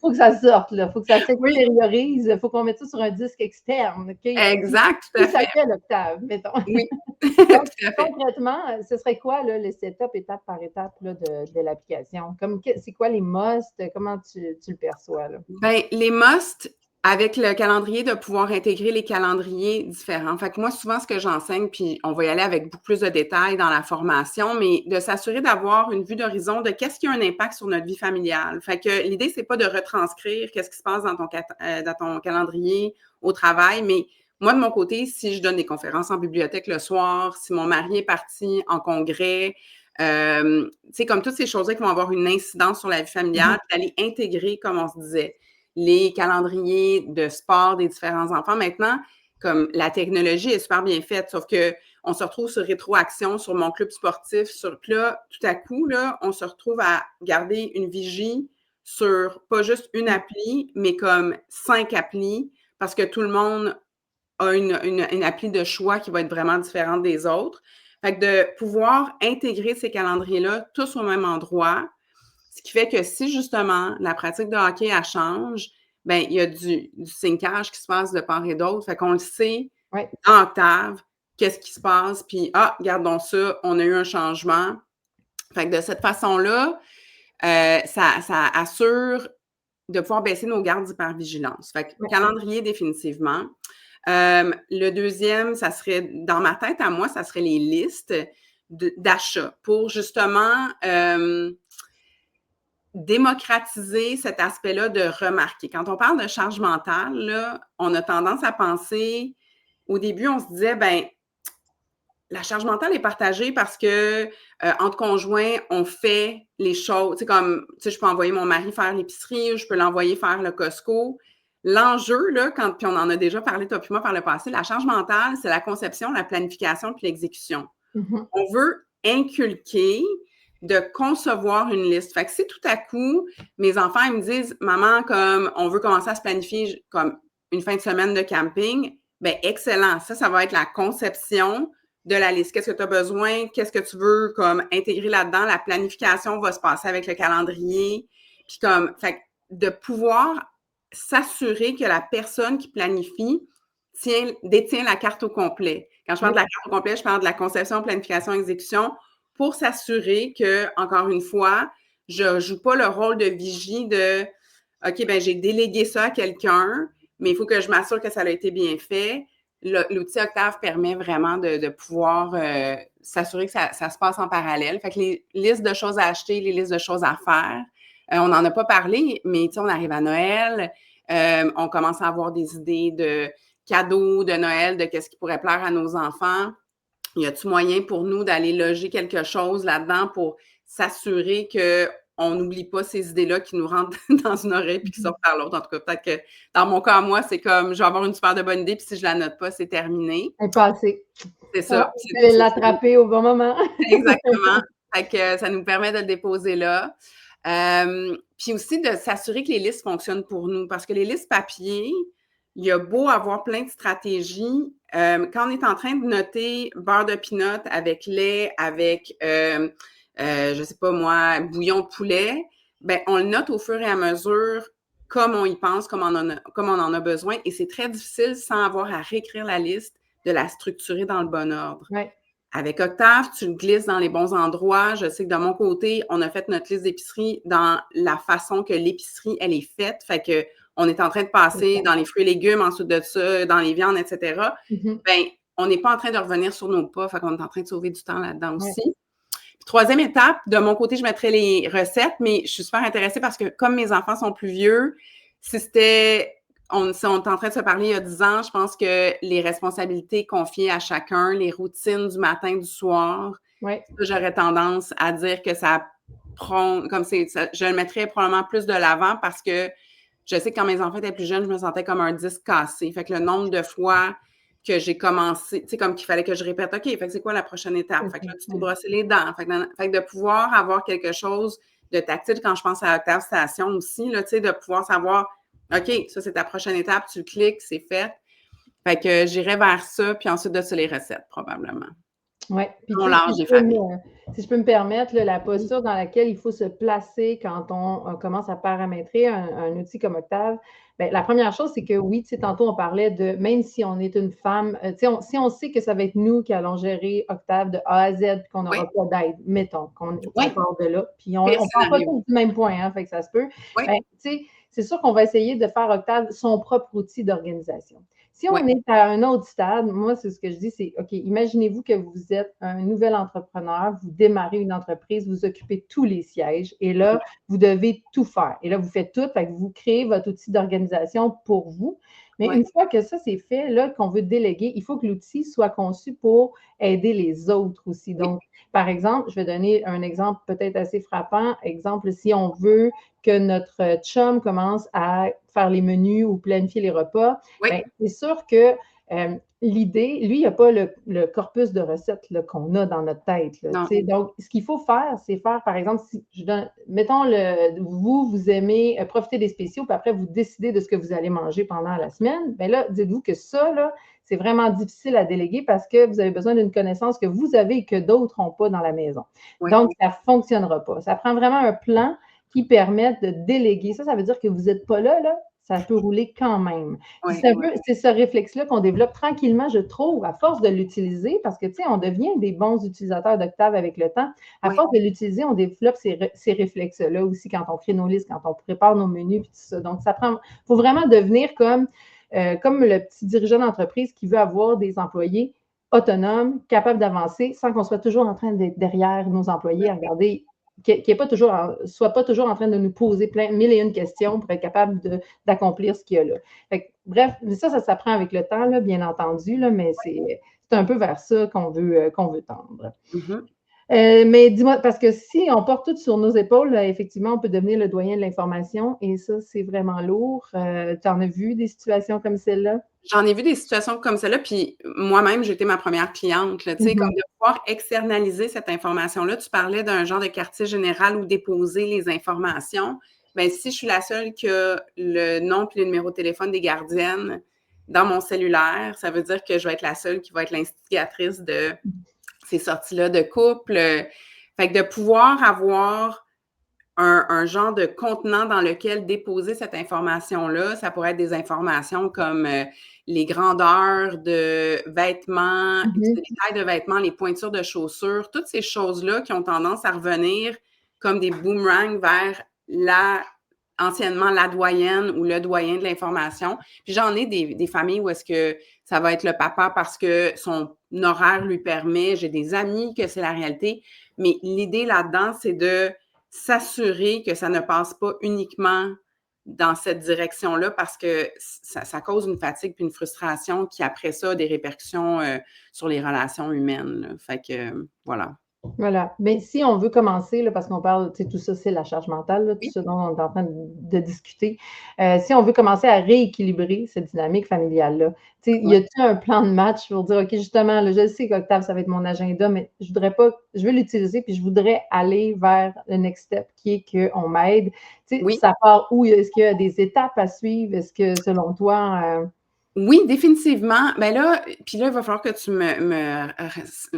faut que ça sorte, il faut que ça Oui. s'extériorise, il faut qu'on mette ça sur un disque externe. Okay? Exact, tout Qui à fait. s'appelle Octave, mettons. Oui, Donc, tout à fait. concrètement, ce serait quoi là, le setup étape par étape là, de l'application? C'est quoi les musts? Comment tu le perçois? Là? Ben, les musts, avec le calendrier, de pouvoir intégrer les calendriers différents. Fait que moi, souvent, ce que j'enseigne, puis on va y aller avec beaucoup plus de détails dans la formation, mais de s'assurer d'avoir une vue d'horizon de qu'est-ce qui a un impact sur notre vie familiale. Fait que l'idée, c'est pas de retranscrire qu'est-ce qui se passe dans ton calendrier au travail, mais moi, de mon côté, si je donne des conférences en bibliothèque le soir, si mon mari est parti en congrès, tu sais, comme toutes ces choses-là qui vont avoir une incidence sur la vie familiale, puis d'aller intégrer, comme on se disait, les calendriers de sport des différents enfants. Maintenant, comme la technologie est super bien faite, sauf que on se retrouve sur Rétroaction, sur mon club sportif, puis là, tout à coup, là, on se retrouve à garder une vigie sur pas juste une appli, mais comme 5 applis, parce que tout le monde a une appli de choix qui va être vraiment différente des autres. Fait que de pouvoir intégrer ces calendriers-là tous au même endroit, ce qui fait que si justement la pratique de hockey, elle change, bien, il y a du syncage qui se passe de part et d'autre. Fait qu'on le sait dans Octave, qu'est-ce qui se passe, puis regardons ça, on a eu un changement. Fait que de cette façon-là, ça assure de pouvoir baisser nos gardes d'hypervigilance. Fait que calendrier définitivement. Le deuxième, ça serait, dans ma tête à moi, ça serait les listes d'achat pour justement démocratiser cet aspect-là de remarquer. Quand on parle de charge mentale, là, on a tendance à penser, au début, on se disait, ben la charge mentale est partagée parce que entre conjoints, on fait les choses. Tu sais, comme, tu sais, je peux envoyer mon mari faire l'épicerie ou je peux l'envoyer faire le Costco. L'enjeu, là, puis on en a déjà parlé, toi puis moi, par le passé, la charge mentale, c'est la conception, la planification puis l'exécution. On veut inculquer de concevoir une liste. Fait que si tout à coup, mes enfants, ils me disent, maman, comme on veut commencer à se planifier comme une fin de semaine de camping, bien, excellent. Ça va être la conception de la liste. Qu'est-ce que tu as besoin? Qu'est-ce que tu veux comme intégrer là-dedans? La planification va se passer avec le calendrier. Puis comme, fait de pouvoir s'assurer que la personne qui planifie détient la carte au complet. Quand je parle de la carte au complet, je parle de la conception, planification, exécution, pour s'assurer que, encore une fois, je ne joue pas le rôle de vigie de OK, ben j'ai délégué ça à quelqu'un, mais il faut que je m'assure que ça a été bien fait. L'outil Octave permet vraiment de pouvoir s'assurer que ça se passe en parallèle. Fait que les listes de choses à acheter, les listes de choses à faire, on n'en a pas parlé, mais on arrive à Noël, on commence à avoir des idées de cadeaux de Noël, de qu'est-ce qui pourrait plaire à nos enfants. Y a-t-il moyen pour nous d'aller loger quelque chose là-dedans pour s'assurer qu'on n'oublie pas ces idées-là qui nous rentrent dans une oreille puis qui sortent par l'autre? En tout cas, peut-être que dans mon cas, moi, c'est comme je vais avoir une super de bonne idée puis si je la note pas, c'est terminé. Elle est passée. C'est ça. Tu peux l'attraper au bon moment. Exactement. Fait que ça nous permet de le déposer là. Puis aussi de s'assurer que les listes fonctionnent pour nous parce que les listes papier, il y a beau avoir plein de stratégies. Quand on est en train de noter beurre de pinot avec lait, avec, je sais pas moi, bouillon de poulet, ben on le note au fur et à mesure comme on y pense, comme on en a besoin. Et c'est très difficile sans avoir à réécrire la liste, de la structurer dans le bon ordre. Ouais. Avec Octave, tu le glisses dans les bons endroits. Je sais que de mon côté, on a fait notre liste d'épicerie dans la façon que l'épicerie, elle est faite. Fait que on est en train de passer dans les fruits et légumes, ensuite de ça, dans les viandes, etc. Ben, on n'est pas en train de revenir sur nos pas. Fait qu'on est en train de sauver du temps là-dedans aussi. Puis, troisième étape, de mon côté, je mettrais les recettes, mais je suis super intéressée parce que comme mes enfants sont plus vieux, si on est en train de se parler il y a 10 ans, je pense que les responsabilités confiées à chacun, les routines du matin, du soir, Ouais. j'aurais tendance à dire que ça prend, je le mettrais probablement plus de l'avant parce que je sais que quand mes enfants étaient plus jeunes, je me sentais comme un disque cassé. Fait que le nombre de fois que j'ai commencé, tu sais, comme qu'il fallait que je répète, OK, fait que c'est quoi la prochaine étape? Fait que là, tu t'es brossé les dents. Fait que de pouvoir avoir quelque chose de tactile quand je pense à Octave Station aussi, là, tu sais, de pouvoir savoir, OK, ça, c'est ta prochaine étape, tu cliques, c'est fait. Fait que j'irais vers ça, puis ensuite de ça, les recettes, probablement. Oui, puis On l'âge des familles. Si je peux me permettre, là, la posture dans laquelle il faut se placer quand on commence à paramétrer un outil comme Octave, bien, la première chose, c'est que oui, tu sais, tantôt on parlait de, même si on est une femme, tu sais, si on sait que ça va être nous qui allons gérer Octave de A à Z, puis qu'on n'aura pas d'aide, mettons qu'on part de là, puis on ne part pas tous du même point, hein, fait que ça se peut. Oui. Ben, tu sais, c'est sûr qu'on va essayer de faire Octave son propre outil d'organisation. Si on Oui. est à un autre stade, moi, c'est ce que je dis, c'est, OK, imaginez-vous que vous êtes un nouvel entrepreneur, vous démarrez une entreprise, vous occupez tous les sièges et là, vous devez tout faire. Et là, vous faites tout, fait que vous créez votre outil d'organisation pour vous. Mais une fois que ça, c'est fait, là, qu'on veut déléguer, il faut que l'outil soit conçu pour aider les autres aussi. Donc, par exemple, je vais donner un exemple peut-être assez frappant. Exemple, si on veut que notre chum commence à faire les menus ou planifier les repas, bien, c'est sûr que l'idée, lui, il n'a pas le corpus de recettes là, qu'on a dans notre tête. Là, donc, ce qu'il faut faire, c'est faire, par exemple, si je donne, mettons, vous aimez profiter des spéciaux, puis après, vous décidez de ce que vous allez manger pendant la semaine, bien là, dites-vous que ça, là, c'est vraiment difficile à déléguer parce que vous avez besoin d'une connaissance que vous avez et que d'autres n'ont pas dans la maison. Donc, ça ne fonctionnera pas. Ça prend vraiment un plan qui permette de déléguer. Ça veut dire que vous n'êtes pas là, ça peut rouler quand même. C'est ce réflexe-là qu'on développe tranquillement, je trouve, à force de l'utiliser, parce que, tu sais, on devient des bons utilisateurs d'Octave avec le temps. À force de l'utiliser, on développe ces réflexes-là aussi quand on crée nos listes, quand on prépare nos menus, puis tout ça. Donc, il faut vraiment devenir comme le petit dirigeant d'entreprise qui veut avoir des employés autonomes, capables d'avancer, sans qu'on soit toujours en train d'être derrière nos employés à regarder qui soit pas toujours en train de nous poser mille et une questions pour être capable d'accomplir ce qu'il y a là. Bref, ça s'apprend avec le temps, là, bien entendu, là, mais c'est un peu vers ça qu'on veut tendre. Mais dis-moi, parce que si on porte tout sur nos épaules, là, effectivement, on peut devenir le doyen de l'information et ça, c'est vraiment lourd. Tu en as vu des situations comme celle-là? J'en ai vu des situations comme celle-là, puis moi-même, j'étais ma première cliente, là, tu sais, comme de pouvoir externaliser cette information-là. Tu parlais d'un genre de quartier général où déposer les informations. Bien, si je suis la seule qui a le nom et le numéro de téléphone des gardiennes dans mon cellulaire, ça veut dire que je vais être la seule qui va être l'instigatrice de ces sorties-là de couple. Fait que de pouvoir avoir un genre de contenant dans lequel déposer cette information-là. Ça pourrait être des informations comme les grandeurs de vêtements, les tailles de vêtements, les pointures de chaussures, toutes ces choses-là qui ont tendance à revenir comme des boomerangs vers anciennement la doyenne ou le doyen de l'information. Puis j'en ai des familles où est-ce que ça va être le papa parce que son horaire lui permet, j'ai des amis que c'est la réalité, mais l'idée là-dedans, c'est de s'assurer que ça ne passe pas uniquement dans cette direction-là parce que ça cause une fatigue puis une frustration qui, après ça, a des répercussions sur les relations humaines. Là. Fait que, voilà. Voilà. Mais si on veut commencer, là, parce qu'on parle, tu sais, tout ça, c'est la charge mentale, là, tout ce dont on est en train de discuter. Si on veut commencer à rééquilibrer cette dynamique familiale-là, tu sais, y a-t-il un plan de match pour dire, OK, justement, là, je sais qu'Octave, ça va être mon agenda, mais je veux l'utiliser, puis je voudrais aller vers le next step qui est qu'on m'aide. Tu sais, ça part où? Est-ce qu'il y a des étapes à suivre? Est-ce que, selon toi, oui, définitivement. Ben là, puis là, il va falloir que tu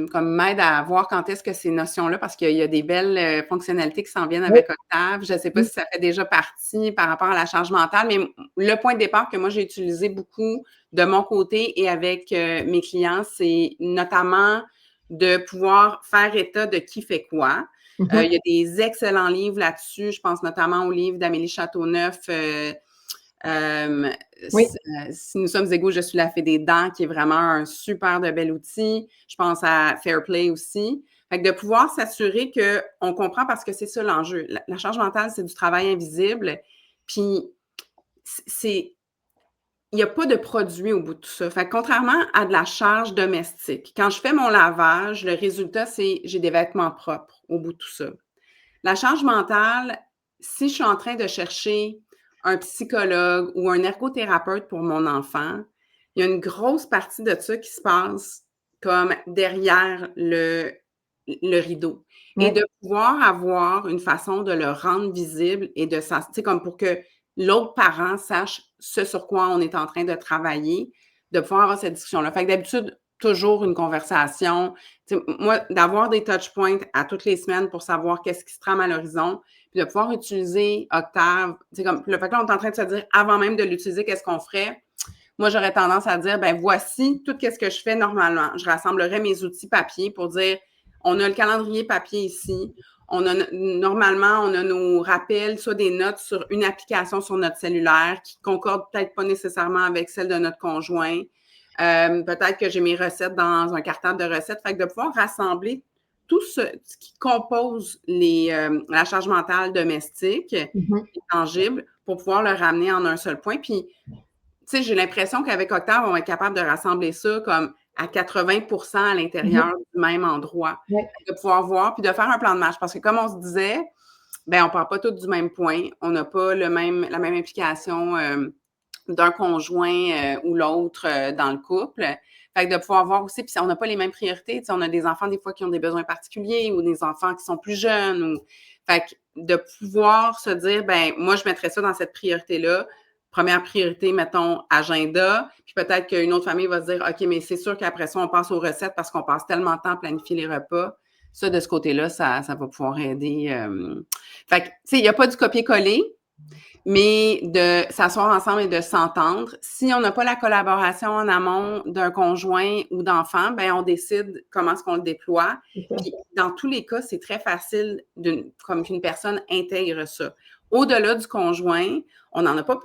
comme m'aides à voir quand est-ce que ces notions-là, parce qu'il y a des belles fonctionnalités qui s'en viennent avec Octave. Je ne sais pas si ça fait déjà partie par rapport à la charge mentale, mais le point de départ que moi, j'ai utilisé beaucoup de mon côté et avec mes clients, c'est notamment de pouvoir faire état de qui fait quoi. Il y a des excellents livres là-dessus. Je pense notamment au livre d'Amélie Châteauneuf, si nous sommes égaux, je suis la fée des dents, qui est vraiment un super de bel outil. Je pense à Fair Play aussi. Fait que de pouvoir s'assurer qu'on comprend parce que c'est ça l'enjeu. La charge mentale, c'est du travail invisible. Puis, il n'y a pas de produit au bout de tout ça. Fait que contrairement à de la charge domestique, quand je fais mon lavage, le résultat, c'est j'ai des vêtements propres au bout de tout ça. La charge mentale, si je suis en train de chercher un psychologue ou un ergothérapeute pour mon enfant, il y a une grosse partie de ça qui se passe comme derrière le rideau. Et de pouvoir avoir une façon de le rendre visible et de tu sais, comme pour que l'autre parent sache ce sur quoi on est en train de travailler, de pouvoir avoir cette discussion-là. Fait que d'habitude, toujours une conversation. Tu sais, moi, d'avoir des touch points à toutes les semaines pour savoir qu'est-ce qui se trame à l'horizon, puis de pouvoir utiliser Octave, tu sais, comme le fait que là, on est en train de se dire, avant même de l'utiliser, qu'est-ce qu'on ferait? Moi, j'aurais tendance à dire, ben voici tout ce que je fais normalement. Je rassemblerais mes outils papier pour dire, on a le calendrier papier ici. Normalement, on a nos rappels, soit des notes sur une application sur notre cellulaire qui concorde peut-être pas nécessairement avec celle de notre conjoint. Peut-être que j'ai mes recettes dans un cartable de recettes. Fait que de pouvoir rassembler tout ce qui compose la charge mentale domestique, tangible, pour pouvoir le ramener en un seul point. Puis, tu sais, j'ai l'impression qu'avec Octave, on va être capable de rassembler ça comme à 80% à l'intérieur du même endroit. De pouvoir voir, puis de faire un plan de match. Parce que comme on se disait, ben on ne part pas tous du même point. On n'a pas la même implication d'un conjoint ou l'autre dans le couple. Fait que de pouvoir voir aussi, puis on n'a pas les mêmes priorités. On a des enfants des fois qui ont des besoins particuliers ou des enfants qui sont plus jeunes. Fait que de pouvoir se dire, ben moi, je mettrais ça dans cette priorité-là. Première priorité, mettons, agenda. Puis peut-être qu'une autre famille va se dire, OK, mais c'est sûr qu'après ça, on passe aux recettes parce qu'on passe tellement de temps à planifier les repas. Ça, de ce côté-là, ça va pouvoir aider. Fait que, tu sais, il n'y a pas du copier-coller, mais de s'asseoir ensemble et de s'entendre. Si on n'a pas la collaboration en amont d'un conjoint ou d'enfant, ben on décide comment est-ce qu'on le déploie. Puis, dans tous les cas, c'est très facile comme qu'une personne intègre ça. Au-delà du conjoint, on n'en a pas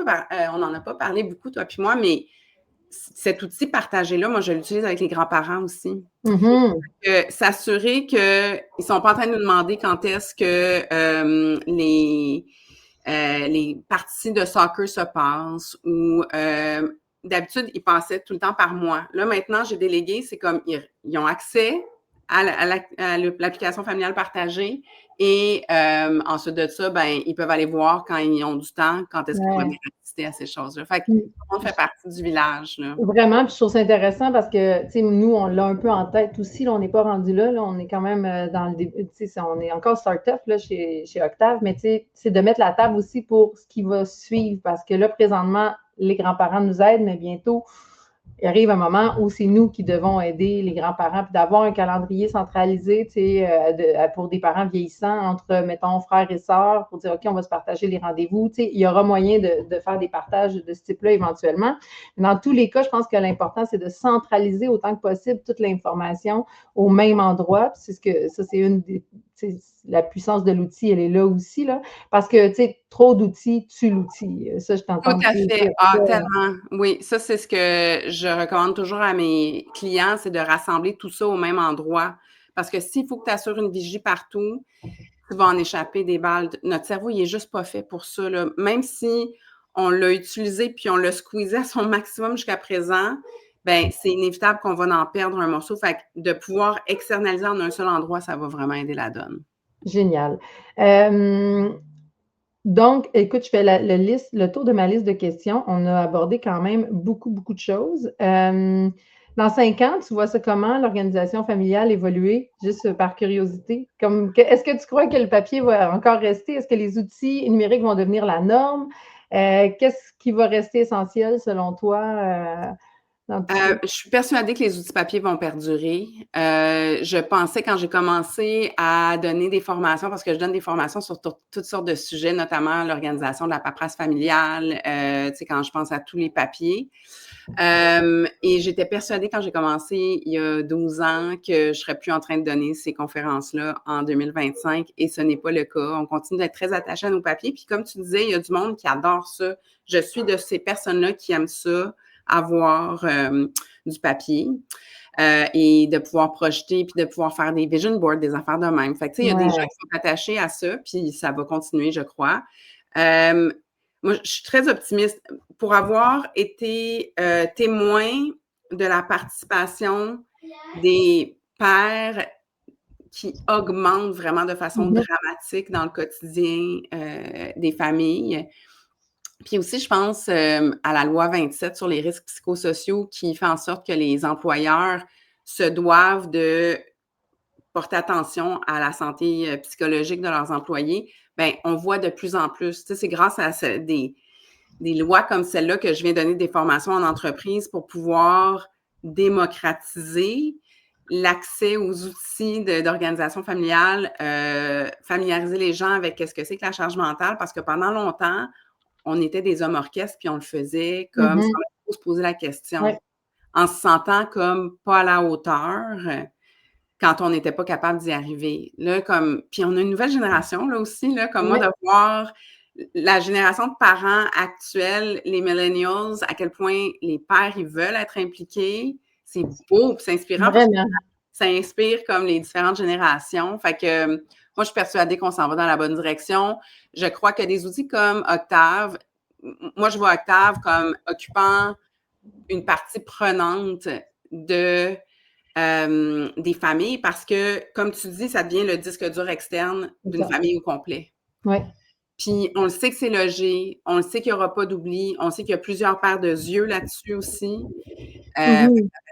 parlé beaucoup, toi puis moi, mais cet outil partagé-là, moi, je l'utilise avec les grands-parents aussi. S'assurer qu'ils ne sont pas en train de nous demander quand est-ce que les parties de soccer se passent ou d'habitude, ils passaient tout le temps par moi. Là, maintenant, j'ai délégué, c'est comme ils ont accès à l'application familiale partagée et ensuite de ça, ben, ils peuvent aller voir quand ils ont du temps, quand est-ce qu'ils pourraient bien assister à ces choses-là. Fait que tout le monde fait partie du village. Là. Vraiment, puis je trouve ça intéressant parce que, tu sais, nous, on l'a un peu en tête aussi, là, on n'est pas rendu là, on est quand même dans le début, tu sais, on est encore start-up là, chez Octave, mais tu sais, c'est de mettre la table aussi pour ce qui va suivre parce que là, présentement, les grands-parents nous aident, mais bientôt, il arrive un moment où c'est nous qui devons aider les grands-parents, puis d'avoir un calendrier centralisé, tu sais, pour des parents vieillissants entre, mettons, frères et sœurs, pour dire, OK, on va se partager les rendez-vous. Tu sais, il y aura moyen de faire des partages de ce type-là éventuellement. Dans tous les cas, je pense que l'important, c'est de centraliser autant que possible toute l'information au même endroit. Puis ça, c'est une des, la puissance de l'outil, elle est là aussi, là. Parce que, tu sais, trop d'outils tue l'outil. Ça, je t'entends. Tout à fait. Ah, tellement. Oui, ça, c'est ce que je recommande toujours à mes clients, c'est de rassembler tout ça au même endroit. Parce que s'il faut que tu assures une vigie partout, tu vas en échapper des balles. Notre cerveau, il est juste pas fait pour ça, là. Même si on l'a utilisé puis on l'a squeezé à son maximum jusqu'à présent, ben c'est inévitable qu'on va en perdre un morceau. Fait que de pouvoir externaliser en un seul endroit, ça va vraiment aider la donne. Génial. Donc, écoute, je fais le tour de ma liste de questions. On a abordé quand même beaucoup, beaucoup de choses. Dans 5 ans, tu vois ça comment, l'organisation familiale évoluer, juste par curiosité? Est-ce que tu crois que le papier va encore rester? Est-ce que les outils numériques vont devenir la norme? Qu'est-ce qui va rester essentiel selon toi? Je suis persuadée que les outils papier vont perdurer. Je pensais quand j'ai commencé à donner des formations, parce que je donne des formations sur toutes sortes de sujets, notamment l'organisation de la paperasse familiale, tu sais, quand je pense à tous les papiers. Et j'étais persuadée quand j'ai commencé il y a 12 ans que je serais plus en train de donner ces conférences-là en 2025 et ce n'est pas le cas. On continue d'être très attachés à nos papiers. Puis comme tu disais, il y a du monde qui adore ça. Je suis de ces personnes-là qui aiment ça, avoir du papier et de pouvoir projeter puis de pouvoir faire des vision boards, des affaires de même. Fait que, tu sais, il y a des gens qui sont attachés à ça puis ça va continuer, je crois. Moi, je suis très optimiste. Pour avoir été témoin de la participation des pères qui augmentent vraiment de façon dramatique dans le quotidien des familles. Puis aussi, je pense à la loi 27 sur les risques psychosociaux qui fait en sorte que les employeurs se doivent de porter attention à la santé psychologique de leurs employés. Bien, on voit de plus en plus, tu sais, c'est grâce à des lois comme celle-là que je viens donner des formations en entreprise pour pouvoir démocratiser l'accès aux outils d'organisation familiale, familiariser les gens avec qu'est-ce que c'est que la charge mentale, parce que pendant longtemps, on était des hommes orchestres, puis on le faisait comme sans même trop se poser la question, en se sentant comme pas à la hauteur quand on n'était pas capable d'y arriver. Là, puis on a une nouvelle génération, là aussi, là, comme moi, de voir la génération de parents actuels, les millennials, à quel point les pères, ils veulent être impliqués. C'est beau, puis c'est inspirant. Parce que ça inspire comme les différentes générations. Fait que moi, je suis persuadée qu'on s'en va dans la bonne direction. Je crois que des outils comme Octave, moi, je vois Octave comme occupant une partie prenante des familles parce que, comme tu dis, ça devient le disque dur externe d'une famille au complet. Oui. Puis, on le sait que c'est logé, on le sait qu'il n'y aura pas d'oubli, on sait qu'il y a plusieurs paires de yeux là-dessus aussi. Ça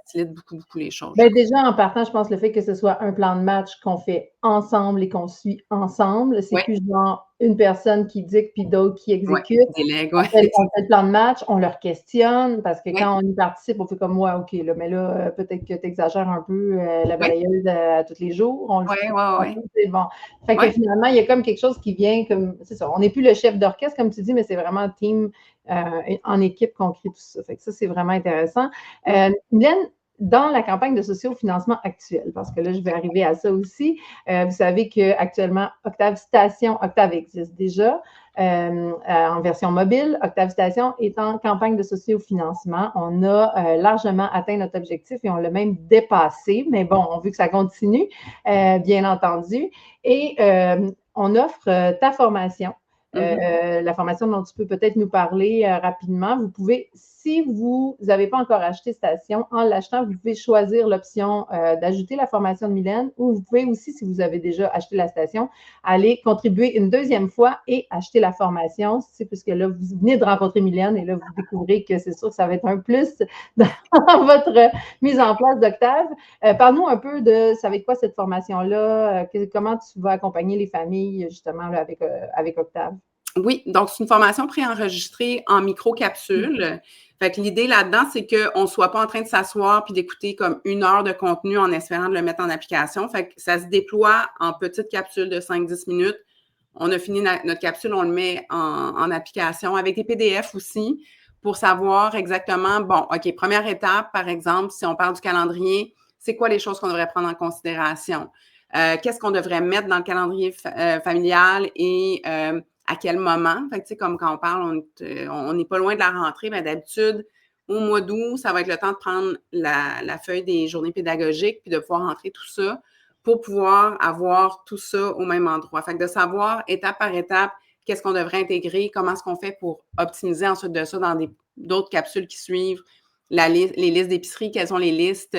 facilite beaucoup, beaucoup les choses. Bien, déjà, en partant, je pense le fait que ce soit un plan de match qu'on fait ensemble et qu'on suit ensemble, c'est plus genre une personne qui dicte puis d'autres qui exécutent. Délègue, on fait le plan de match, on leur questionne parce que quand on y participe, on fait comme moi, OK, là, mais là, peut-être que tu exagères un peu la balayeuse à tous les jours. On le fait. C'est bon. Fait que finalement, il y a comme quelque chose qui vient comme, c'est ça, on n'est plus le chef d'orchestre, comme tu dis, mais c'est vraiment un team en équipe qu'on crée tout ça. Fait que ça, c'est vraiment intéressant. Mylène, dans la campagne de sociofinancement actuelle, parce que là, je vais arriver à ça aussi. Vous savez qu'actuellement, Octave Station, Octave existe déjà en version mobile. Octave Station est en campagne de sociofinancement. On a largement atteint notre objectif et on l'a même dépassé. Mais bon, on veut que ça continue, bien entendu. Et on offre ta formation. La formation dont tu peux peut-être nous parler rapidement. Vous pouvez, si vous n'avez pas encore acheté Station, en l'achetant, vous pouvez choisir l'option d'ajouter la formation de Mylène ou vous pouvez aussi, si vous avez déjà acheté la Station, aller contribuer une deuxième fois et acheter la formation. C'est puisque là, vous venez de rencontrer Mylène et là, vous découvrez que c'est sûr que ça va être un plus dans votre mise en place d'Octave. Parle-nous un peu de, ça va être quoi cette formation-là? Comment tu vas accompagner les familles justement là, avec Octave? Oui, donc c'est une formation préenregistrée en micro-capsule. Fait que l'idée là-dedans, c'est qu'on ne soit pas en train de s'asseoir puis d'écouter comme 1 heure de contenu en espérant de le mettre en application. Fait que ça se déploie en petites capsules de 5-10 minutes. On a fini notre capsule, on le met en application avec des PDF aussi pour savoir exactement, bon, OK, première étape, par exemple, si on parle du calendrier, c'est quoi les choses qu'on devrait prendre en considération? Qu'est-ce qu'on devrait mettre dans le calendrier familial et à quel moment? Fait que, tu sais, comme quand on parle, on n'est pas loin de la rentrée, mais d'habitude, au mois d'août, ça va être le temps de prendre la feuille des journées pédagogiques puis de pouvoir rentrer tout ça pour pouvoir avoir tout ça au même endroit. Fait que de savoir étape par étape qu'est-ce qu'on devrait intégrer, comment est-ce qu'on fait pour optimiser ensuite de ça dans d'autres capsules qui suivent, les listes d'épicerie, quelles sont les listes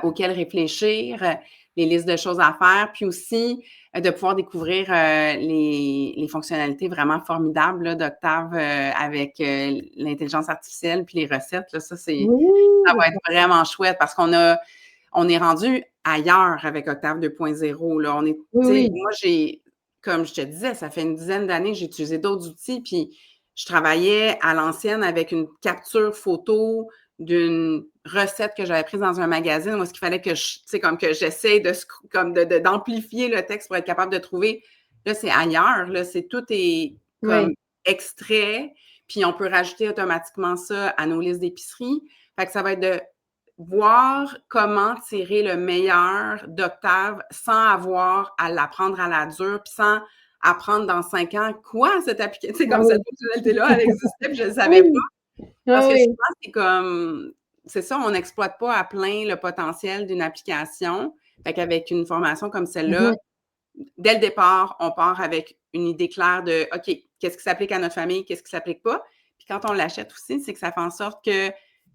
auxquelles réfléchir, les listes de choses à faire, puis aussi de pouvoir découvrir les fonctionnalités vraiment formidables d'Octave avec l'intelligence artificielle puis les recettes. Là, ça va être vraiment chouette parce qu'on est rendu ailleurs avec Octave 2.0. Là. Moi, comme je te disais, ça fait une dizaine d'années que j'ai utilisé d'autres outils, puis je travaillais à l'ancienne avec une capture photo d'une recette que j'avais prise dans un magazine où est-ce qu'il fallait que j'essaie d'amplifier le texte pour être capable de trouver. Là, c'est ailleurs. Là, tout est comme extrait, puis on peut rajouter automatiquement ça à nos listes d'épicerie. Fait que ça va être de voir comment tirer le meilleur d'Octave sans avoir à l'apprendre à la dure, puis sans apprendre dans 5 ans quoi cette application, comme cette fonctionnalité-là, elle existait, puis je ne le savais pas. Parce que souvent, c'est ça, on n'exploite pas à plein le potentiel d'une application. Fait qu'avec une formation comme celle-là, dès le départ, on part avec une idée claire de OK, qu'est-ce qui s'applique à notre famille, qu'est-ce qui ne s'applique pas. Puis quand on l'achète aussi, c'est que ça fait en sorte que,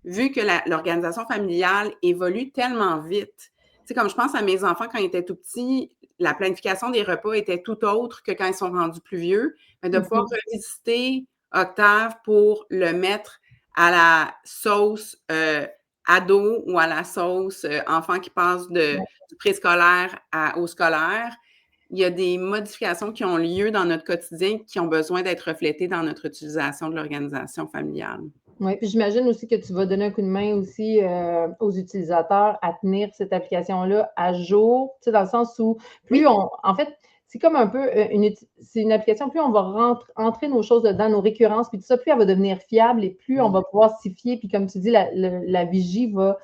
vu que l'organisation familiale évolue tellement vite, tu sais, comme je pense à mes enfants quand ils étaient tout petits, la planification des repas était tout autre que quand ils sont rendus plus vieux. Mais de pouvoir revisiter Octave pour le mettre à la sauce ado ou à la sauce enfant qui passe du préscolaire au scolaire, il y a des modifications qui ont lieu dans notre quotidien qui ont besoin d'être reflétées dans notre utilisation de l'organisation familiale. Oui, puis j'imagine aussi que tu vas donner un coup de main aussi aux utilisateurs à tenir cette application-là à jour, tu sais, dans le sens où plus en fait, c'est comme un peu c'est une application, plus on va entrer nos choses dedans, nos récurrences, puis tout ça, plus elle va devenir fiable et plus on va pouvoir s'y fier. Puis comme tu dis, la vigie va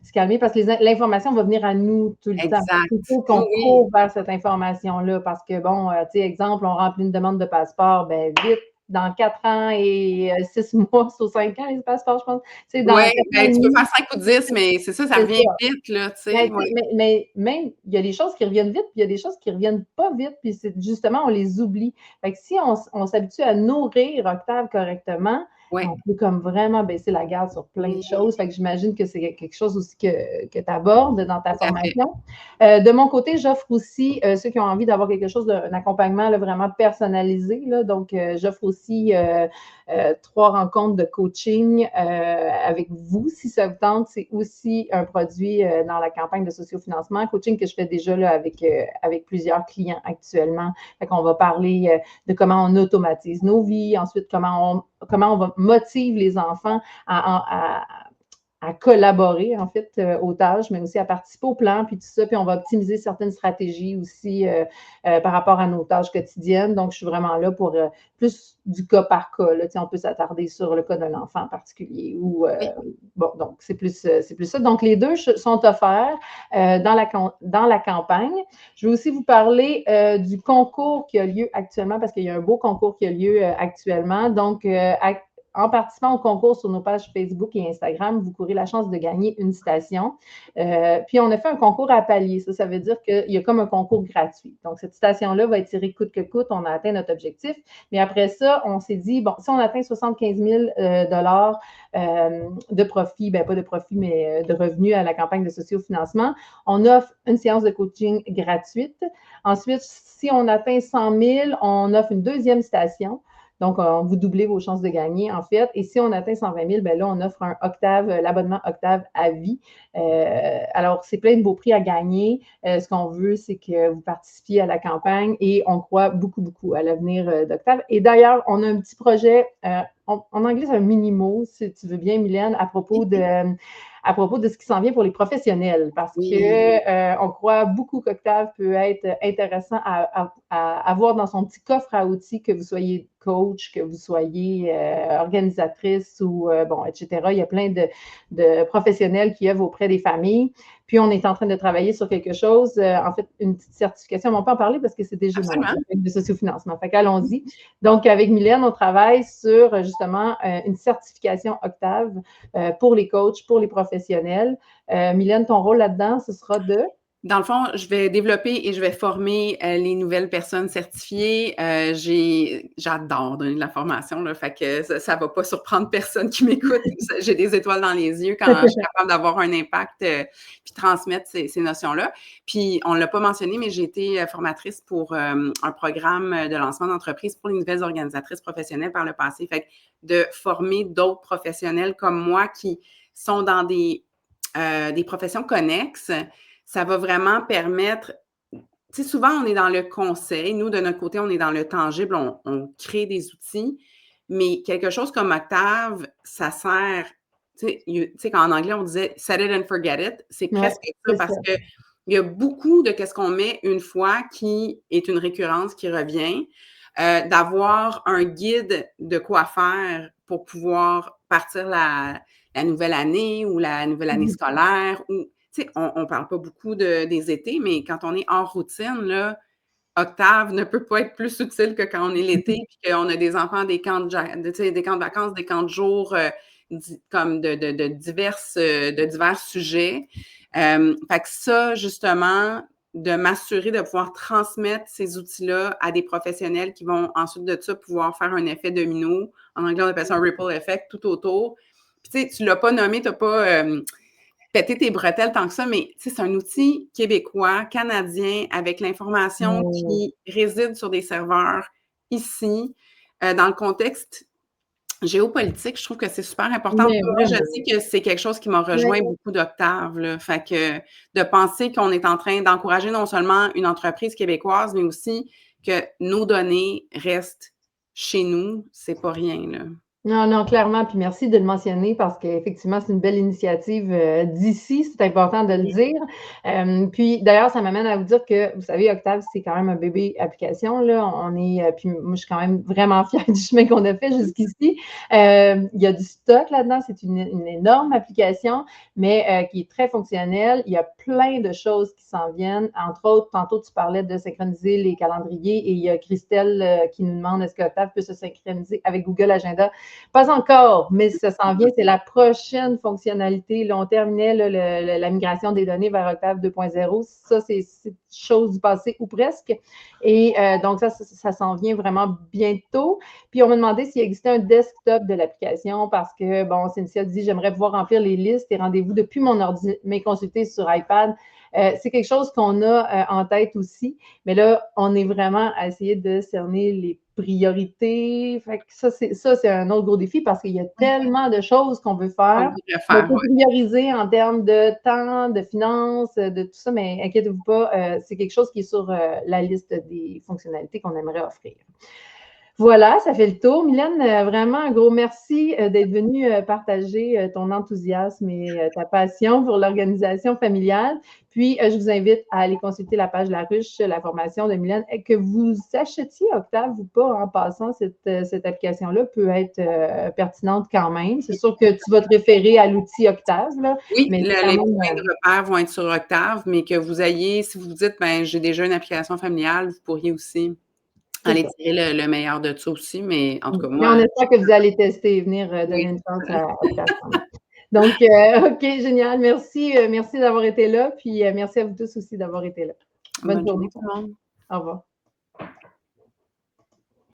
se calmer parce que l'information va venir à nous tout le temps. Il faut qu'on court vers cette information-là parce que, bon, tu sais, exemple, on remplit une demande de passeport, ben vite, dans 4 ans et 6 mois, sur 5 ans, les passeports, je pense. Oui, ben, tu peux faire 5 ou 10, mais c'est ça revient vite, là, tu sais. Mais même, il y a des choses qui reviennent vite, puis il y a des choses qui reviennent pas vite, puis justement, on les oublie. Fait que si on s'habitue à nourrir Octave correctement, on peut comme vraiment baisser la garde sur plein de choses. Fait que j'imagine que c'est quelque chose aussi que tu abordes dans ta formation. De mon côté, j'offre aussi ceux qui ont envie d'avoir quelque chose d'un accompagnement là, vraiment personnalisé. Là, donc, j'offre aussi 3 rencontres de coaching avec vous, si ça vous tente. C'est aussi un produit dans la campagne de sociofinancement, coaching que je fais déjà là, avec plusieurs clients actuellement. Fait qu'on va parler de comment on automatise nos vies, ensuite comment on motive les enfants à collaborer, en fait, aux tâches, mais aussi à participer au plan, puis tout ça. Puis on va optimiser certaines stratégies aussi par rapport à nos tâches quotidiennes. Donc, je suis vraiment là pour plus du cas par cas. Là. On peut s'attarder sur le cas d'un enfant en particulier. Bon, donc, c'est plus ça. Donc, les deux sont offerts dans la campagne. Je vais aussi vous parler du concours qui a lieu actuellement, parce qu'il y a un beau concours qui a lieu actuellement. Donc, en participant au concours sur nos pages Facebook et Instagram, vous courez la chance de gagner une citation. Puis, on a fait un concours à palier. Ça veut dire qu'il y a comme un concours gratuit. Donc, cette citation-là va être tirée coûte que coûte. On a atteint notre objectif. Mais après ça, on s'est dit, bon, si on atteint 75 000 de profit, ben pas de profit, mais de revenus à la campagne de sociofinancement, on offre une séance de coaching gratuite. Ensuite, si on atteint 100 000, on offre une deuxième citation. Donc, vous doublez vos chances de gagner, en fait. Et si on atteint 120 000, ben là, on offre un Octave, l'abonnement Octave à vie. Alors, c'est plein de beaux prix à gagner. Ce qu'on veut, c'est que vous participiez à la campagne et on croit beaucoup, beaucoup à l'avenir d'Octave. Et d'ailleurs, on a un petit projet, en anglais, c'est un mini-mot, si tu veux bien, Mylène, à propos de ce qui s'en vient pour les professionnels, parce que on croit beaucoup qu'Octave peut être intéressant à avoir dans son petit coffre à outils, que vous soyez coach, que vous soyez organisatrice ou bon, etc. Il y a plein de professionnels qui œuvrent auprès des familles. Puis, on est en train de travailler sur quelque chose, en fait, une petite certification. On peut en parler parce que c'est déjà dans le sociofinancement. Fait qu'allons-y. Donc, avec Mylène, on travaille sur justement une certification Octave pour les coachs, pour les professionnels. Mylène, ton rôle là-dedans, ce sera de... Dans le fond, je vais développer et je vais former les nouvelles personnes certifiées. J'adore donner de la formation, là, fait que ça va pas surprendre personne qui m'écoute. J'ai des étoiles dans les yeux quand je suis capable d'avoir un impact puis transmettre ces notions-là. Puis, on l'a pas mentionné, mais j'ai été formatrice pour un programme de lancement d'entreprise pour les nouvelles organisatrices professionnelles par le passé. Fait que de former d'autres professionnels comme moi qui sont dans des professions connexes, ça va vraiment permettre, tu sais, souvent, on est dans le conseil. Nous, de notre côté, on est dans le tangible, on crée des outils, mais quelque chose comme Octave, ça sert, tu sais, quand en anglais, on disait « set it and forget it », c'est presque ça, parce qu'il y a beaucoup de qu'est-ce qu'on met une fois qui est une récurrence qui revient, d'avoir un guide de quoi faire pour pouvoir partir la nouvelle année ou la nouvelle année scolaire ou... Tu sais, on ne parle pas beaucoup des étés, mais quand on est hors routine, là, Octave ne peut pas être plus utile que quand on est l'été et qu'on a des enfants, des camps de vacances, des camps de jour, comme de divers sujets. Fait que ça, justement, de m'assurer de pouvoir transmettre ces outils-là à des professionnels qui vont ensuite de ça pouvoir faire un effet domino. En anglais, on appelle ça un ripple effect tout autour. Puis, tu sais, tu ne l'as pas nommé, tu n'as pas pété tes bretelles tant que ça, mais c'est un outil québécois, canadien, avec l'information qui réside sur des serveurs ici, dans le contexte géopolitique, je trouve que c'est super important. Moi, je sais que c'est quelque chose qui m'a rejoint beaucoup d'Octave, là. Fait que de penser qu'on est en train d'encourager non seulement une entreprise québécoise, mais aussi que nos données restent chez nous, c'est pas rien, là. Non, non, clairement, puis merci de le mentionner parce qu'effectivement, c'est une belle initiative d'ici, c'est important de le dire. Puis d'ailleurs, ça m'amène à vous dire que, vous savez, Octave, c'est quand même un bébé application, là. On est, puis moi, je suis quand même vraiment fière du chemin qu'on a fait jusqu'ici. Il y a du stock là-dedans, c'est une énorme application, mais qui est très fonctionnelle. Il y a plein de choses qui s'en viennent. Entre autres, tantôt, tu parlais de synchroniser les calendriers et il y a Christelle qui nous demande est-ce que Octave peut se synchroniser avec Google Agenda. Pas encore, mais ça s'en vient. C'est la prochaine fonctionnalité. Là, on terminait là, la migration des données vers Octave 2.0. Ça, c'est chose du passé ou presque. Et donc, ça s'en vient vraiment bientôt. Puis, on m'a demandé s'il existait un desktop de l'application parce que, bon, Cynthia dit j'aimerais pouvoir remplir les listes et rendez-vous depuis mon ordi, mais consulter sur iPad. C'est quelque chose qu'on a en tête aussi. Mais là, on est vraiment à essayer de cerner les priorités. Fait que ça, c'est un autre gros défi parce qu'il y a tellement de choses qu'on veut faire. On peut prioriser en termes de temps, de finances, de tout ça, mais inquiétez-vous pas, c'est quelque chose qui est sur la liste des fonctionnalités qu'on aimerait offrir. Voilà, ça fait le tour. Mylène, vraiment un gros merci d'être venue partager ton enthousiasme et ta passion pour l'organisation familiale. Puis, je vous invite à aller consulter la page La Ruche, la formation de Mylène. Que vous achetiez Octave ou pas en passant, cette application-là peut être pertinente quand même. C'est sûr que tu vas te référer à l'outil Octave. Là, oui, mais les points de repère vont être sur Octave, mais que vous ayez, si vous vous dites, ben j'ai déjà une application familiale, vous pourriez aussi aller tirer le meilleur de ça aussi, mais en tout cas, moi... Mais on espère que vous allez tester et venir donner une chance à Octave. Donc, OK, génial. Merci d'avoir été là. Puis, merci à vous tous aussi d'avoir été là. Bonne journée. Tout le monde. Au revoir.